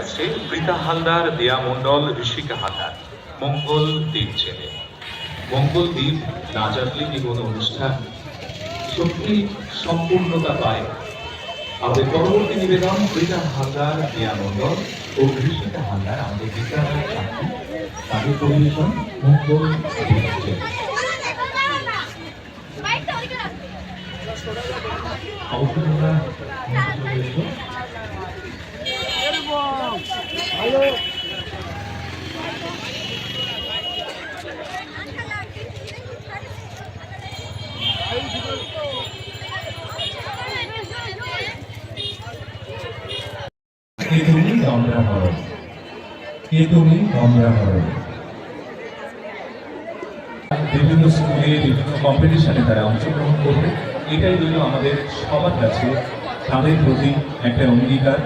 আছে প্রীতা হালদার, দেয়া মণ্ডল, ঋষিকা হালদার। মঙ্গল দ্বীপ চেনে। মঙ্গল দ্বীপ না জানলে কি কোনো অনুষ্ঠান সত্যি সম্পূর্ণতা পায়। আমাদের পরবর্তী নিবেদন প্রীতা হালদার, দেয়া মণ্ডল ও ঋষিকা হালদার, আমাদের বিদ্যালয়ের ছাত্রী, তাদের পরিবেশন মঙ্গল দ্বীপ চেনে। অবশ্যই আমরা বিভিন্ন স্কুলে বিভিন্ন কম্পিটিশনে তারা অংশগ্রহণ করবে। এটাই রইল আমাদের সবার কাছে তাদের প্রতি একটা অঙ্গীকার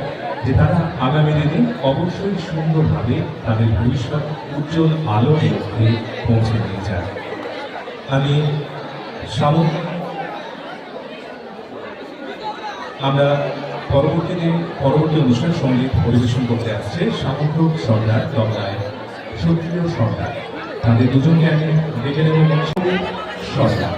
যে তারা আগামী দিনে অবশ্যই সুন্দরভাবে তাদের ভবিষ্যৎ উজ্জ্বল আলোর মধ্যে পৌঁছে নিয়ে যায়। আমি আমরা পরবর্তী অনুষ্ঠান সঙ্গীত পরিবেশন করতে আসছে সামন্ত সর্দার, তবলায় সক্রিয় সর্দার। তাদের দুজনকে আমি ডেকে নেব। সর্দার